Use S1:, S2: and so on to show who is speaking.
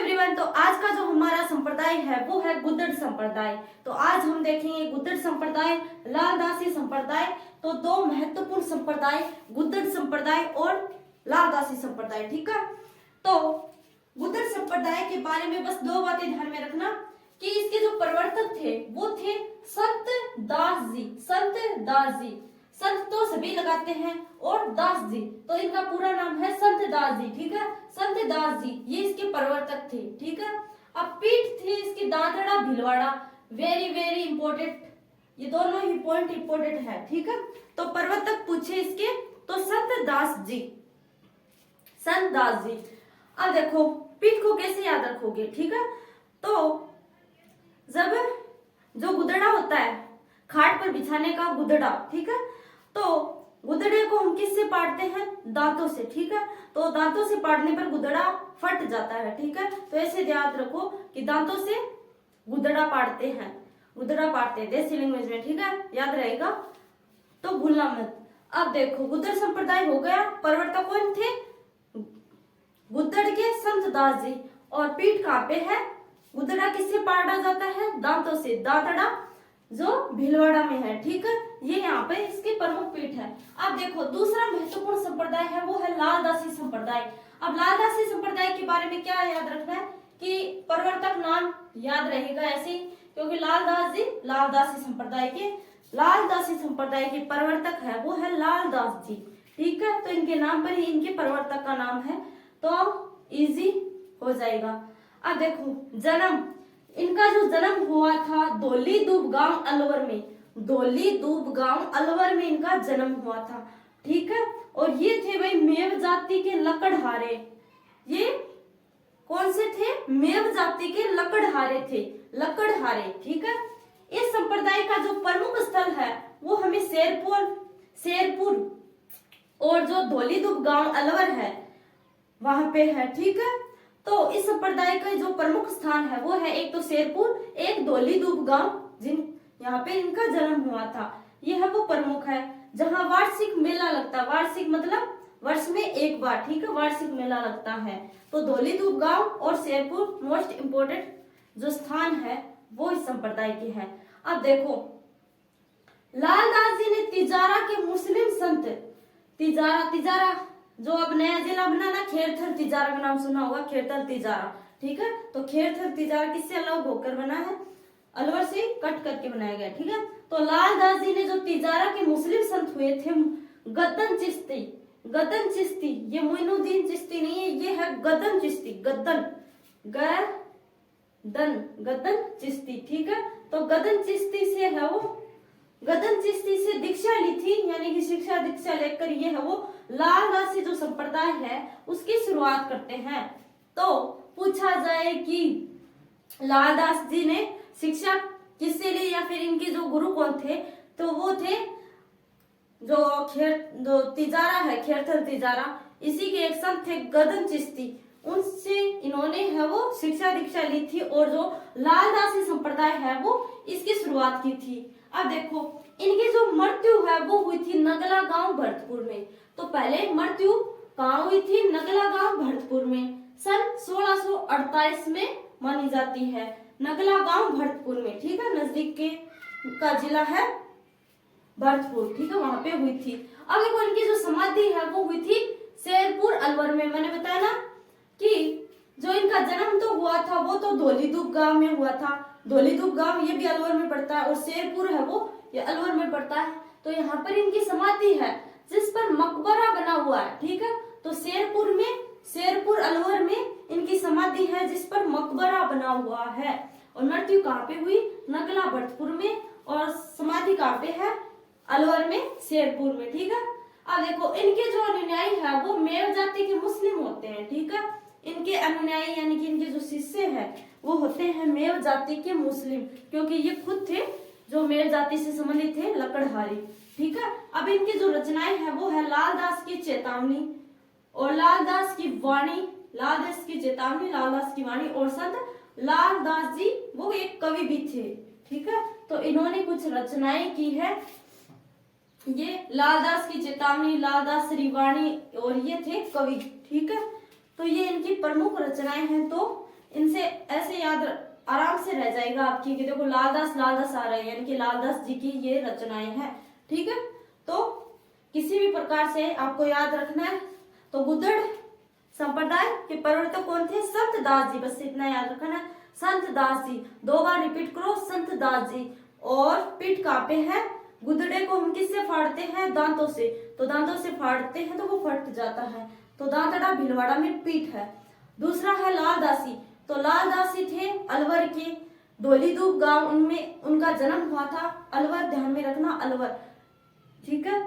S1: Everyone, तो आज का जो हमारा संप्रदाय है वो है गुद्दड़ संप्रदाय। तो आज हम देखेंगे गुद्दड़ संप्रदाय, लालदासी संप्रदाय। तो दो महत्वपूर्ण संप्रदाय, गुद्दड़ संप्रदाय और लालदासी संप्रदाय। ठीक है, तो गुद्दड़ संप्रदाय के बारे में बस दो बातें ध्यान में रखना कि इसके जो प्रवर्तक थे वो थे संत दास जी। संत दास जी, संत तो सभी लगाते हैं और दास जी, तो इनका पूरा नाम है संत दास जी। ठीक है, संत दास जी ये इसके प्रवर्तक थे। ठीक है, अब पीठ थी इसकी दादड़ा भीलवाड़ा। वेरी वेरी इंपॉर्टेंट, ये दोनों ही पॉइंट इंपॉर्टेंट है। ठीक है, तो प्रवर्तक पूछे इसके तो संत दास जी, संत दास जी। अब देखो पीठ को कैसे याद रखोगे। ठीक है, तो जब जो गुदड़ा होता है खाट पर बिछाने का गुदड़ा, ठीक है, तो गुदड़े को हम किससे पाड़ते हैं? दांतों से। ठीक है, तो दांतों से पाड़ने पर गुदड़ा फट जाता है। ठीक है, तो ऐसे याद रखो कि दांतों से गुदड़ा पाड़ते हैं, गुदड़ा पाड़ते हैं देसी लैंग्वेज में। ठीक है, याद रहेगा तो भूलना मत। अब देखो गुद्दड़ संप्रदाय हो गया, प्रवर्तक कौन थे? गुद्दड़ के संत दास जी। और पीठ कहाँ पे है? गुदड़ा किससे पाड़ा जाता है? दांतों से। दांतड़ा जो भीलवाड़ा में है। ठीक है, ये यहाँ पे इसकी प्रमुख पीठ है। अब देखो दूसरा महत्वपूर्ण संप्रदाय है वो है लालदासी संप्रदाय। अब लालदासी संप्रदाय के बारे में क्या याद रखना है कि प्रवर्तक नाम याद रहेगा ऐसे ही, क्योंकि लालदास जी लालदासी संप्रदाय के प्रवर्तक है वो है लालदास जी। ठीक है, तो इनके नाम पर ही इनके प्रवर्तक का नाम है, तो इजी हो जाएगा। अब देखो जन्म, इनका जो जन्म हुआ था धौली दूब गांव अलवर में। धौली दूब गांव अलवर में इनका जन्म हुआ था। ठीक है, और ये थे भाई मेव जाति के लकड़हारे। ये कौन से थे? मेव जाति के लकड़हारे थे, लकड़हारे। ठीक है, इस संप्रदाय का जो प्रमुख स्थल है वो हमें शेरपुर और जो धौली दूब गांव अलवर है वहां पे है। ठीक है, तो इस संप्रदाय का जो प्रमुख स्थान है वो है एक तो शेरपुर, एक धौली दूब गांव, यहाँ पे इनका जन्म हुआ था। ये है वो प्रमुख है जहाँ वार्षिक मेला लगता है। वार्षिक मतलब वर्ष में एक बार। ठीक है, वार्षिक मेला लगता है। तो धौली दूब गांव और शेरपुर मोस्ट इम्पोर्टेंट जो स्थान है वो इस संप्रदाय के है। अब देखो लालदास जी ने तिजारा के मुस्लिम संत, तिजारा जो अब नया जिला बना ना, खेरथल तिजारा का नाम सुना होगा, खेरथल तिजारा। ठीक है, तो खेरथल तिजारा किससे अलग होकर बना है? अलवर से कट करके बनाया गया। ठीक है, तो लालदास जी ने जो तिजारा के मुस्लिम संत हुए थे गद्दन चिश्ती, ये मोइनुद्दीन चिश्ती नहीं है, ये है गद्दन चिश्ती, गद्दन चिश्ती। ठीक है, तो गद्दन चिश्ती से है वो, गद्दन चिश्ती से दीक्षा ली थी, यानी कि दीक्षा लेकर ये है वो लालदासी जो संप्रदाय है उसकी शुरुआत करते हैं। तो पूछा जाए कि लालदास जी ने शिक्षा किससे ली या फिर इनके जो गुरु कौन थे, तो वो थे जो तिजारा है, खेरथल तिजारा, इसी के एक संत थे गद्दन चिश्ती, उनसे इन्होंने है वो शिक्षा दीक्षा ली थी और जो लालदासी संप्रदाय है वो इसकी शुरुआत की थी। अब देखो इनकी जो मृत्यु है वो हुई थी नगला गांव भरतपुर में। तो पहले मृत्यु कहाँ हुई थी? नगला गांव भरतपुर में, सन 1648 में मानी जाती है, नगला गांव भरतपुर में। ठीक है, नजदीक के का जिला है भरतपुर। ठीक है, वहां पे हुई थी। अब देखो इनकी जो समाधि है वो हुई थी शेरपुर अलवर में। मैंने बताया ना कि जो इनका जन्म तो हुआ था वो तो धौली दूब गांव में हुआ था। धौली दूब गांव ये भी अलवर में पड़ता है और शेरपुर है वो ये अलवर में पड़ता है। तो यहाँ पर इनकी समाधि है जिस पर मकबरा बना हुआ है। ठीक है, तो शेरपुर अलवर में इनकी समाधि है जिस पर मकबरा बना हुआ है। और मृत्यु कहाँ पे हुई? नगला भरतपुर में, और समाधि कहाँ पे है? अलवर में, शेरपुर में। ठीक है, अब देखो इनके जो अनुयायी है वो मेव जाति के मुस्लिम होते हैं। ठीक है, इनके अनुयायी यानी कि इनके जो शिष्य है वो होते हैं मेव जाति के मुस्लिम, क्योंकि ये खुद थे जो मेव जाति से संबंधित थे, लकड़हारी। ठीक है, अब इनकी जो रचनाएं है वो है लालदास की चेतावनी और लालदास की वाणी, लालदास की चेतावनी, लालदास की वाणी। और संत लालदास जी वो एक कवि भी थे। ठीक है, तो इन्होंने कुछ रचनाएं की है, ये लालदास की चेतावनी, लालदास श्रीवाणी, और ये थे कवि। ठीक है, तो ये इनकी प्रमुख रचनाएं हैं। तो इनसे ऐसे याद आराम से रह जाएगा आपकी कि देखो लालदास आ रहे हैं, यानी कि लालदास जी की ये रचनाएं हैं। ठीक है, तो किसी भी प्रकार से आपको याद रखना है। तो गुदड़ संप्रदाय के प्रवर्तक कौन थे? संत दास जी, बस इतना याद रखना है, संत दास जी। 2 बार रिपीट करो, संत दास जी। और पीठ कहाँ पे है? गुदड़े को हम किससे फाड़ते हैं? दांतों से। तो दांतों से फाड़ते हैं तो वो फट जाता है, तो दांतड़ा भीलवाड़ा में पीठ है। दूसरा है लालदासी। तो लालदासी थे अलवर के धौलीधूप गांव, उनमें उनका जन्म हुआ था। अलवर ध्यान में रखना, अलवर। ठीक है,